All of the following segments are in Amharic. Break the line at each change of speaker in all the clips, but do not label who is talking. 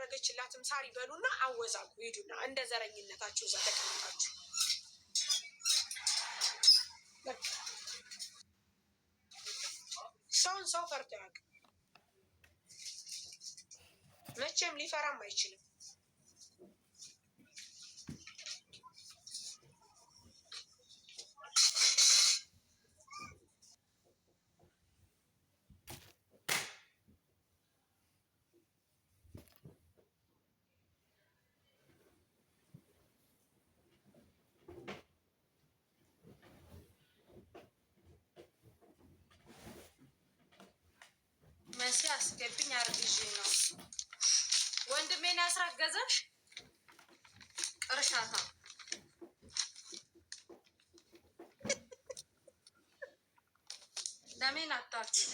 አላደረገችላትም ሳሪ በሉና አወዛጉ ሂዱና እንደ ዘረኝነታችሁ እዛ ተቀምጣችሁ ሰውን ሰው ፈርቶ ያውቅ መቼም ሊፈራም አይችልም። መሲ አስገብኝ አርግዤ ነው ወንድሜን ያስረገዘሽ ቅርሻታ ለምን አጣችሁ?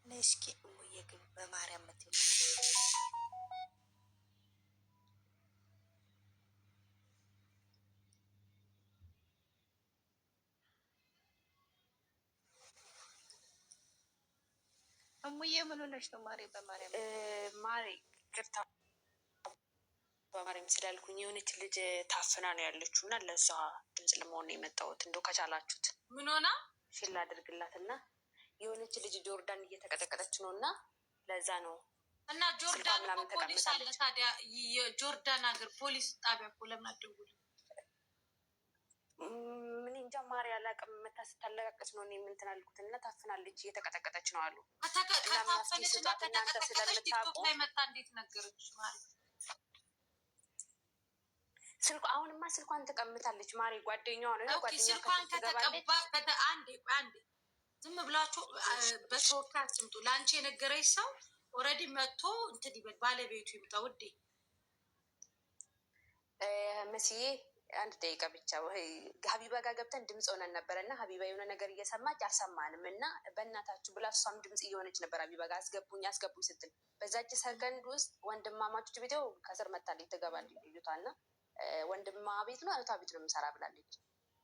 እስኪ እሙዬ ግን በማርያም ምትል እሙዬ ምን ሆነሽ ነው? ማሬ በማርያም ማሬ ቅርታ በማርያም ስላልኩኝ የሆነች ልጅ ታፍና ነው ያለችው እና ለዛ ድምፅ ለመሆን የመጣሁት እንደው ከቻላችሁት
ምን ሆና
ፊል አድርግላት እና የሆነች ልጅ ጆርዳን እየተቀጠቀጠች ነው እና ለዛ ነው
እና ጆርዳን እኮ ፖሊስ አለ። ታዲያ የጆርዳን ሀገር ፖሊስ ጣቢያ እኮ ለምን አትደውልም?
ምን እንጃ ማሪ አላውቅም። መታ ስታለቃቀች ነው እኔ እንትን አልኩት እና ታፍናለች እየተቀጠቀጠች ነው አሉ።
ከታፈነች እና ከተቀጠቀጠች ቲክቶክ ላይ መታ እንዴት ነገረች ማሪ?
ስልኩ አሁንማ ስልኳን ተቀምጣለች ማሪ። ጓደኛዋ ነው
ስልኳን ከተቀባ አንዴ ዝም ብላችሁ በተወካይ አትምጡ። ለአንቺ የነገረች ሰው ኦልሬዲ መጥቶ እንትን ይበል፣ ባለቤቱ ይምጣ። ውዴ
መስዬ አንድ ደቂቃ ብቻ ሀቢባ ጋር ገብተን ድምፅ ሆነን ነበረ እና ሀቢባ የሆነ ነገር እየሰማች አልሰማንም እና በእናታችሁ ብላ እሷም ድምፅ እየሆነች ነበር ሀቢባ ጋር አስገቡኝ ስትል በዛች ሰከንድ ውስጥ ወንድማማቾች ቪዲዮ ከስር መታለች ትገባለች ልዩቷ እና ወንድማ ቤት ነው እህቷ ቤት ነው የምሰራ ብላለች።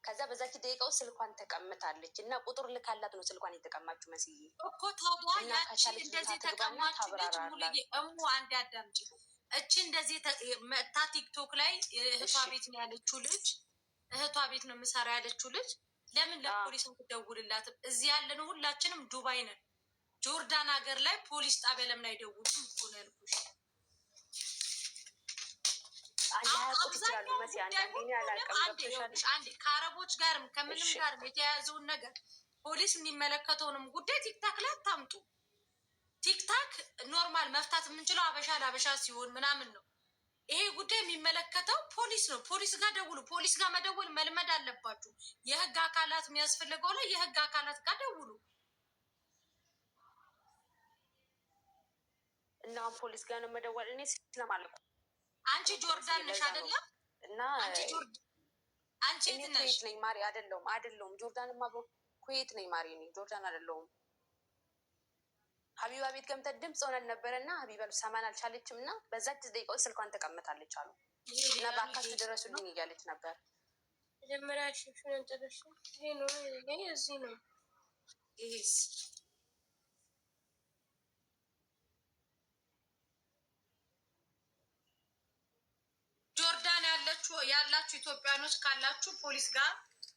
ከዛ በዛች ደቂቃ ውስጥ ስልኳን ተቀምጣለች እና ቁጥር ልካላት ነው ስልኳን የተቀማችሁ መስዬ
እኮ ታዲያ ያቺ እንደዚህ ተቀማችሁ ልጅ ሙሉዬ እሙ አንድ አዳምጪ። እቺ እንደዚህ መታ ቲክቶክ ላይ እህቷ ቤት ነው ያለችው ልጅ እህቷ ቤት ነው የምሰራ ያለችው ልጅ ለምን ለፖሊስ አትደውልላትም? እዚህ ያለነው ሁላችንም ዱባይ ነን። ጆርዳን ሀገር ላይ ፖሊስ ጣቢያ ለምን አይደውሉም እኮ ነው ያልኩሽ። አንዴ ከአረቦች ጋርም ከምንም ጋርም የተያያዘውን ነገር ፖሊስ የሚመለከተውንም ጉዳይ ቲክታክ ላይ አታምጡ። ቲክታክ ኖርማል መፍታት የምንችለው አበሻ ለአበሻ ሲሆን ምናምን ነው። ይሄ ጉዳይ የሚመለከተው ፖሊስ ነው። ፖሊስ ጋር ደውሉ። ፖሊስ ጋር መደወል መልመድ አለባችሁ። የህግ አካላት የሚያስፈልገው ላይ የህግ አካላት ጋር ደውሉ
እና ፖሊስ ጋር ነው መደወል። እኔ ስለማለቁ
አንቺ ጆርዳን ነሽ አይደለም?
እና
አንቺ
ኩዌት ነኝ ማሪ። አይደለሁም ጆርዳንማ ኩዌት ነኝ ማሪ። እኔ ጆርዳን አይደለሁም። ሀቢባ ቤት ገምተን ድምፅ ሆነን ነበረ እና ሀቢባ ሰማን አልቻለችም እና በዛች ደቂቃዎች ስልኳን ተቀምጣለች አሉ እና በአካል ድረሱልኝ እያለች ነበር።
መጀመሪያ ሽፍን ጥርሽ ይሄ ነው። ይሄ እዚህ ነው። ይሄስ ጆርዳን ያላችሁ ኢትዮጵያኖች ካላችሁ ፖሊስ ጋር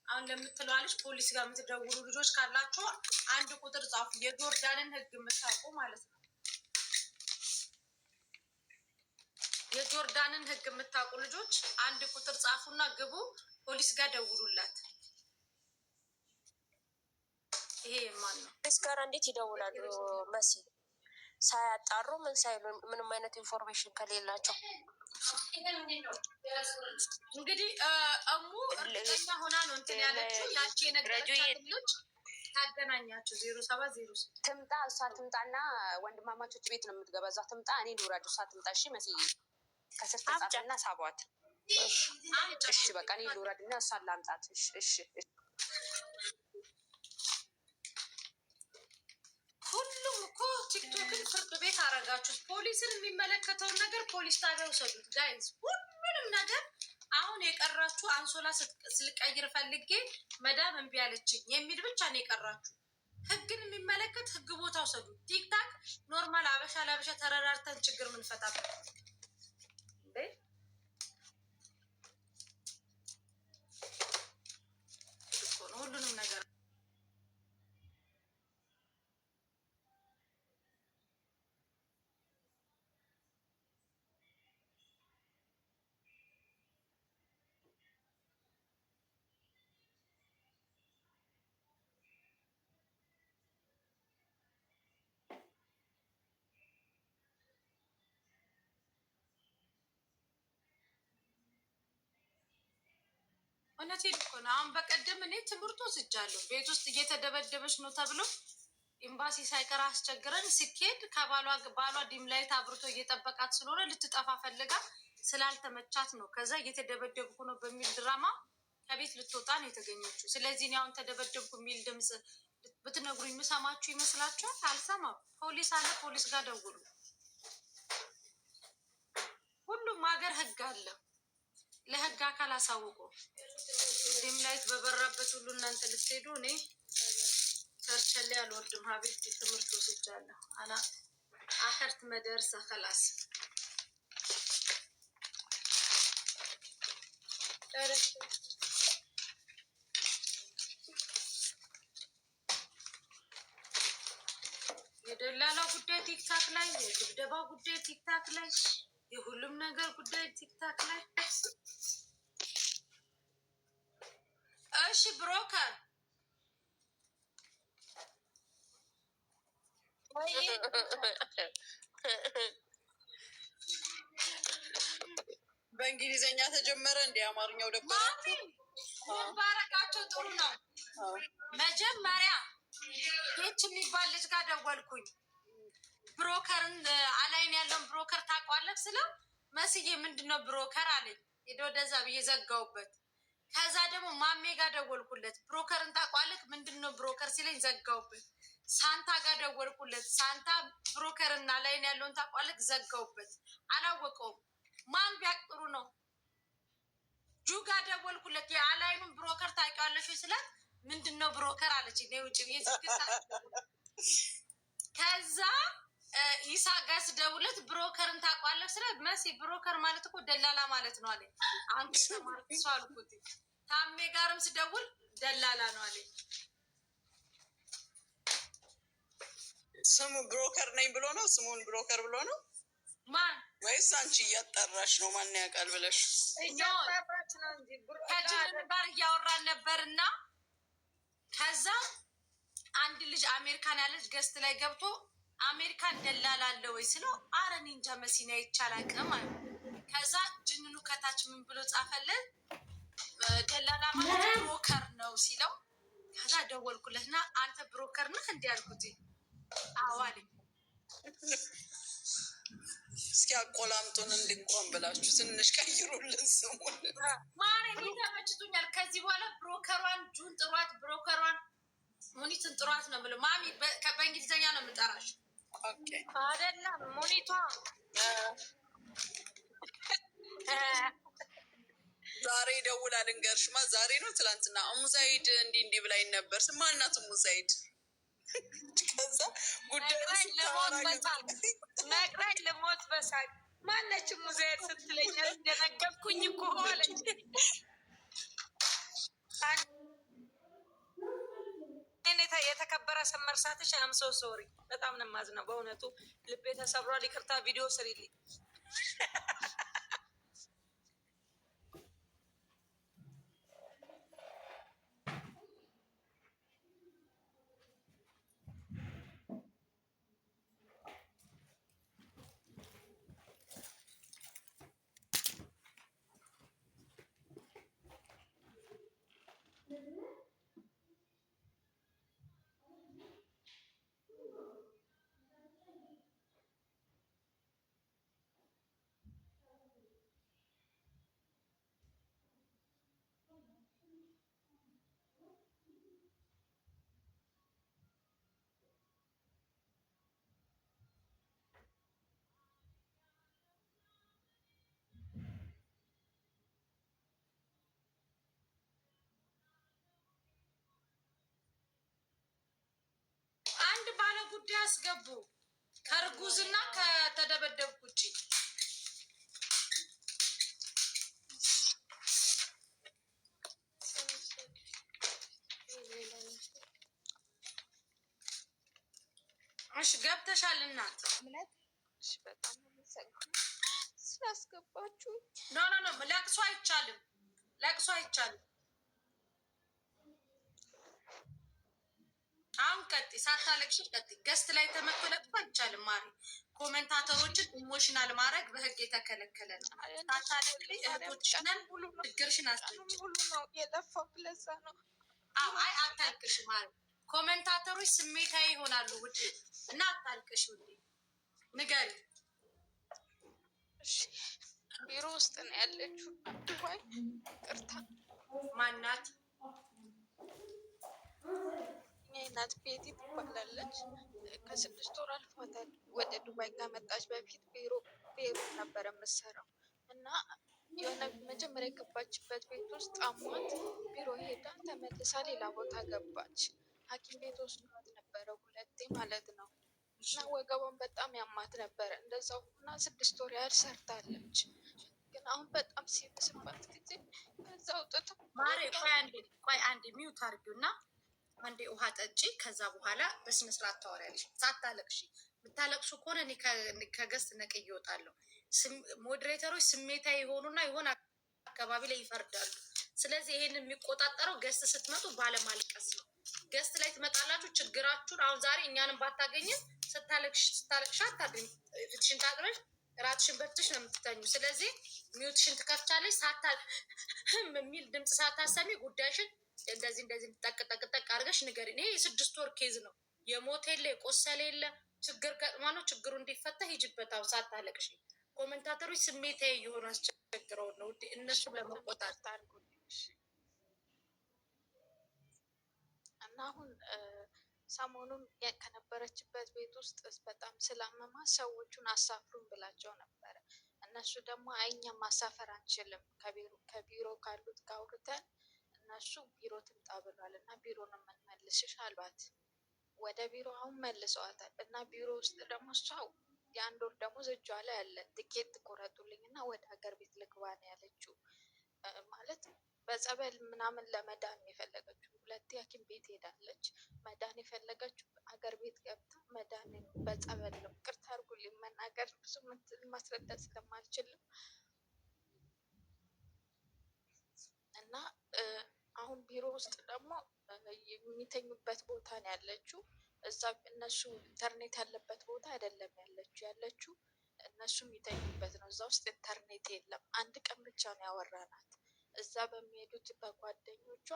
አሁን ለምትለዋለች ፖሊስ ጋር የምትደውሉ ልጆች ካላችሁ አንድ ቁጥር ጻፉ። የጆርዳንን ህግ የምታውቁ ማለት ነው። የጆርዳንን ህግ የምታውቁ ልጆች አንድ ቁጥር ጻፉና ግቡ። ፖሊስ ጋር ደውሉላት። ይሄ የማን ነው?
ፖሊስ ጋር እንዴት ይደውላሉ? መሲ ሳያጣሩ ምን ሳይሉ ምንም አይነት ኢንፎርሜሽን ከሌላቸው
እንግዲህ እሙ እርግጠኛ ሆና ነው እንትን ያለችው። ያቺ የነገረቻት ልጅ ታገናኛቸው 0706
ትምጣ። እሷ ትምጣና ወንድማማቾች ቤት ነው የምትገባ። እሷ ትምጣ፣ እኔ ልውረድ። እሷ ትምጣ። እሺ መስዬ ከስር ተጻፈና ሳቧት። እሺ በቃ እኔ ልውረድ እና እሷን ላምጣት። እሺ
ሁሉም እኮ ቲክቶክን ፍርድ ቤት አረጋችሁት። ፖሊስን የሚመለከተውን ነገር ፖሊስ ጣቢያ ውሰዱት ጋይዝ። ሁሉንም ነገር አሁን የቀራችሁ አንሶላ ስልቀይር ፈልጌ መዳም እምቢ አለችኝ የሚል ብቻ ነው የቀራችሁ። ህግን የሚመለከት ህግ ቦታ ውሰዱ። ቲክታክ ኖርማል አበሻ ለአበሻ ተረዳርተን ችግር ምንፈታበት ሁሉንም ነገር እውነቴን እኮ ነው። አሁን በቀደም እኔ ትምህርት ወስጃለሁ። ቤት ውስጥ እየተደበደበች ነው ተብሎ ኤምባሲ ሳይቀር አስቸግረን ሲኬድ ባሏ ዲም ላይት አብርቶ እየጠበቃት ስለሆነ ልትጠፋ ፈልጋ ስላልተመቻት ነው። ከዛ እየተደበደብኩ ነው በሚል ድራማ ከቤት ልትወጣ ነው የተገኘችው። ስለዚህ እኔ አሁን ተደበደብኩ የሚል ድምፅ ብትነግሩኝ የምሰማችሁ ይመስላችኋል? አልሰማም። ፖሊስ አለ፣ ፖሊስ ጋር ደውሉ። ሁሉም ሀገር ህግ አለ። ለህግ አካል አሳውቁ። ዲም ላይት በበራበት ሁሉ እናንተ ልትሄዱ፣ እኔ ቸርቸሌ አልወርድም። ሀቤት ትምህርት ወስጃለሁ። አና አኸርት መደርሰ ከላስ የደላላ ጉዳይ ቲክታክ ላይ፣ የድብደባ ጉዳይ ቲክታክ ላይ፣ የሁሉም ነገር ጉዳይ ቲክታክ ላይ። እሺ ብሮከር
በእንግሊዘኛ ተጀመረ እንደ አማርኛው ደግሞ
ባረቃቸው ጥሩ ነው። መጀመሪያ ች የሚባል ልጅ ጋር ደወልኩኝ። ብሮከርን አላይን ያለውን ብሮከር ታውቀዋለህ ስለው መስዬ ምንድነው ብሮከር አለኝ። ሄዶ ወደዛ ብዬ ዘጋውበት። ከዛ ደግሞ ማሜ ጋር ደወልኩለት። ብሮከርን ታውቀዋለህ ምንድነው ብሮከር ሲለኝ ዘጋውበት። ሳንታ ጋር ደወልኩለት። ሳንታ ብሮከርና ላይን ያለውን ታውቀዋለህ ዘጋውበት። አላወቀውም። ማን ቢያቅሩ ነው። ጁጋ ደወልኩለት። የአላይኑን ብሮከር ታውቂዋለሽ ስላት ምንድነው ብሮከር አለች። ውጭ ብዬ ከዛ ኢሳጋስ ደውለት ብሮከርን ታውቀዋለህ ስላት መሲ ብሮከር ማለት እኮ ደላላ ማለት ነው አለኝ። አንተ ተማርክ ሰው አልኩት። ታሜ ጋርም ስደውል ደላላ ነው አለኝ።
ስሙ ብሮከር ነኝ ብሎ ነው። ስሙን ብሮከር ብሎ ነው
ማን
ወይስ አንቺ እያጣራሽ ነው? ማን ያውቃል ብለሽ
ከጅልን ጋር እያወራን ነበር እና ከዛ አንድ ልጅ አሜሪካን ያለች ገስት ላይ ገብቶ አሜሪካን ደላላ አለ ወይ ስለው አረ እኔ እንጃ መሲና ይቻላቅም አለ። ከዛ ጅንኑ ከታች ምን ብሎ ጻፈልን? ደላላ ማለት ብሮከር ነው ሲለው ከዛ ደወልኩለትና አንተ ብሮከር ነህ እንዲ ያልኩት አዋልኝ።
እስኪ አቆላምጡን እንድንቆም ብላችሁ ትንሽ ቀይሩልን ስሙን።
ማሬ ተመችቶኛል። ከዚህ በኋላ ብሮከሯን ጁን ጥሯት፣ ብሮከሯን ሙኒትን ጥሯት ነው ብሎ ማሚ በእንግሊዝኛ ነው የምጠራሽ አይደለም ሙኒቷ።
ዛሬ ደውላ ልንገርሽማ፣ ዛሬ ነው ትላንትና ሙዛይድ እንዲህ ብላኝ ነበር። ማናት ሙዛይድ? ከዛ ጉዳይ
ነግራኝ ልሞት በሳቅ ማነች ሙዛይድ ስትለኝ ደነገጥኩኝ እኮ አለች። የተከበረ ሰመርሳትሽ አምሶ ሶሪ፣ በጣም ነው የማዝነው በእውነቱ ልቤ ተሰብሯል። ይቅርታ ቪዲዮ ስሪልኝ። ጉዳይ አስገቡ ከእርጉዝና ከተደበደብኩ ውጭ። እሺ ገብተሻል እናት።
እሺ በጣም ስላስገባችሁ።
ኖ ለቅሶ አይቻልም፣ ለቅሶ አይቻልም። አሁን ቀጥይ፣ ሳታለቅሽ ቀጥይ። ገስት ላይ ተመቶ ለቅሶ አይቻልም ማሪ። ኮሜንታተሮችን ኢሞሽናል ማድረግ በህግ የተከለከለ ነው። ሳታለቅሽ እህቶችንን ችግርሽን አስጠጭ።
ሙሉ ነው የለፋው ለዛ ነው።
አይ አታልቅሽ ማሪ። ኮሜንታተሮች ስሜታዊ ይሆናሉ ውድ እና አታልቅሽ ውድ። ንገሪ።
ቢሮ ውስጥ ነው ያለችው። ዱባይ ቅርታ
ማናት?
እናት ቤቲ ትባላለች። ከ6 ወር አልፏታል። ወደ ዱባይ ከመጣች በፊት ቢሮ ነበር የምትሰራው እና የሆነ መጀመሪያ የገባችበት ቤት ውስጥ አሟት ቢሮ ሄዳ ተመልሳ ሌላ ቦታ ገባች። ሐኪም ቤት ወስዷት ነበረ 2 ማለት ነው። እና ወገቧን በጣም ያማት ነበረ። እንደዛው ሆና 6 ወር ያህል ሰርታለች። ግን አሁን በጣም ሲብስባት ጊዜ ከዛ አውጥቶ
ማሬ ቆይ አንዴ ሚውት አድርጊው እና አንዴ ውሃ ጠጪ። ከዛ በኋላ በስነ ስርዓት ታወሪያለሽ ሳታለቅሺ። የምታለቅሱ ከሆነ እኔ ከገስት ነቅዬ እወጣለሁ። ሞዴሬተሮች ስሜታዊ የሆኑና የሆነ አካባቢ ላይ ይፈርዳሉ። ስለዚህ ይሄንን የሚቆጣጠረው ገስት ስትመጡ ባለማልቀስ ነው። ገስት ላይ ትመጣላችሁ ችግራችሁን። አሁን ዛሬ እኛንም ባታገኝም ስታለቅሽ አታድሪም። ፊትሽን ታጥበሽ እራትሽን በልተሽ ነው የምትተኙ። ስለዚህ ሚውትሽን ትከፍቻለሽ። የሚል ድምፅ ሳታሰሚ ጉዳይሽን እንደዚህ ጠቅጠቅ አድርገሽ ንገሪኝ። ይሄ የ6 ወር ኬዝ ነው። የሞት የለ የቆሰለ የለ። ችግር ገጥማ ነው። ችግሩ እንዲፈታ ሂጅበት። አሁን ሳታለቅሽ። ኮሜንታተሮች ስሜታዊ የሆኑ አስቸግረው ነው እነሱ ለመቆጣጠር
እና አሁን ሰሞኑን ከነበረችበት ቤት ውስጥ በጣም ስላመማ ሰዎቹን አሳፍሩን ብላቸው ነበረ። እነሱ ደግሞ እኛም ማሳፈር አንችልም ከቢሮ ካሉት ጋር አውርተን እነሱ ቢሮ ትምጣ ብሏል እና ቢሮ ነው የምንመልስሽ አሏት። ወደ ቢሮ አሁን መልሰዋታል እና ቢሮ ውስጥ ደግሞ እሷ የ1 ወር ደሞዝ እጇ ላይ አለ። ትኬት ቁረጡልኝ እና ወደ ሀገር ቤት ልግባ ነው ያለችው። ማለት በጸበል ምናምን ለመዳን የፈለገችው 2 ሐኪም ቤት ሄዳለች። መዳን የፈለገችው ሀገር ቤት ገብታ መዳን በጸበል ነው። ቅርታ አድርጉልኝ መናገር ብዙ ማስረዳት ስለማልችልም እና አሁን ቢሮ ውስጥ ደግሞ የሚተኙበት ቦታ ነው ያለችው። እዛ እነሱ ኢንተርኔት ያለበት ቦታ አይደለም ያለችው እነሱ የሚተኙበት ነው። እዛ ውስጥ ኢንተርኔት የለም። 1 ቀን ብቻ ነው ያወራናት። እዛ በሚሄዱት በጓደኞቿ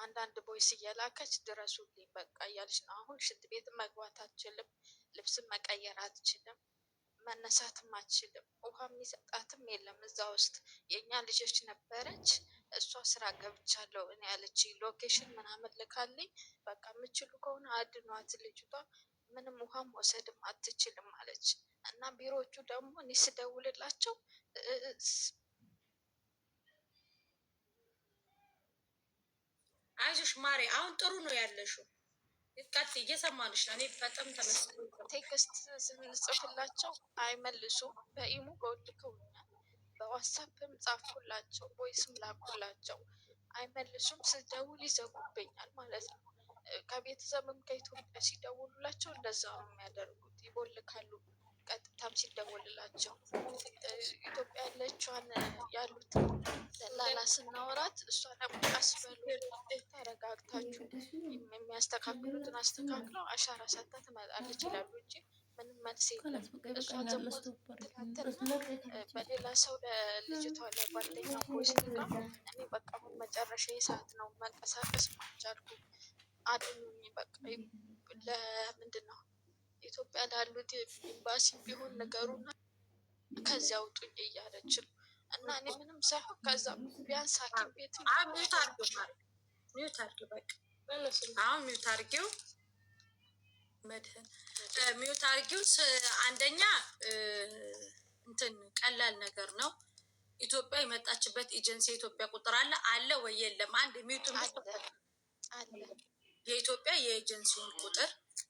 አንዳንድ ቦይስ እየላከች ድረሱልኝ በቃ እያለች ነው። አሁን ሽንት ቤት መግባት አትችልም፣ ልብስም መቀየር አትችልም፣ መነሳትም አትችልም። ውሃ የሚሰጣትም የለም። እዛ ውስጥ የእኛ ልጆች ነበረች። እሷ ስራ ገብቻለሁ እኔ ያለች ሎኬሽን ምናምን ልካልኝ በቃ የምችሉ ከሆነ አድኗት፣ ልጅቷ ምንም ውሃም ወሰድም አትችልም አለች። እና ቢሮዎቹ ደግሞ እኔ ስደውልላቸው
አይዞሽ ማሬ አሁን ጥሩ ነው ያለሽው። ቀጥ እየሰማንሽ ነው። እኔ በጣም ተመስገን።
ቴክስት ስንጽፍላቸው አይመልሱም። በኢሙ ልከውኛል፣ በዋትሳፕም ጻፍኩላቸው፣ ቮይስም ላኩላቸው፣ አይመልሱም። ስደውል ይዘጉብኛል ማለት ነው። ከቤተሰብም ከኢትዮጵያ ሲደውሉላቸው እንደዛ ነው የሚያደርጉት፣ ይቦልካሉ። ቀጥታም ሲደወልላቸው ኢትዮጵያ ያለችዋን ያሉት ደላላ ስናወራት እሷ ደግሞ አስበሉ ተረጋግታችሁ የሚያስተካክሉትን አስተካክለው አሻራ ሰታ ትመጣለች ይላሉ እንጂ ምንም መልስ የለም። እሷ ዘሞት ትላንትና በሌላ ሰው ለልጅቷ ለጓደኛ ፖስት ጋር እኔ በቃ አሁን መጨረሻ ሰዓት ነው መንቀሳቀስ ማልቻልኩ፣ አድኑኝ በቃ ለምንድን ነው ኢትዮጵያ ላሉት ኤምባሲ ቢሆን ነገሩና ከዚያ አውጡኝ እያለች ነው። እና እኔ ምንም ሳይሆን ከዛ ቢያንስ ሐኪም ቤት
ሚዩት አድርጊው በቃ አሁን ሚዩት አድርጊው፣ መድህን ሚዩት አድርጊው። አንደኛ እንትን ቀላል ነገር ነው። ኢትዮጵያ የመጣችበት ኤጀንሲ የኢትዮጵያ ቁጥር አለ ወይ የለም? አንድ ሚዩት
አለ
የኢትዮጵያ የኤጀንሲውን ቁጥር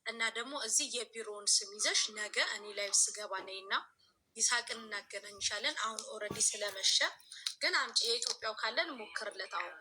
እና ደግሞ እዚህ የቢሮውን ስም ይዘሽ ነገ እኔ ላይ ስገባ ነይና ይሳቅን እናገናኝሻለን። አሁን ኦልሬዲ ስለመሸ ግን አምጪ የኢትዮጵያው ካለን ሞክርለት አሁን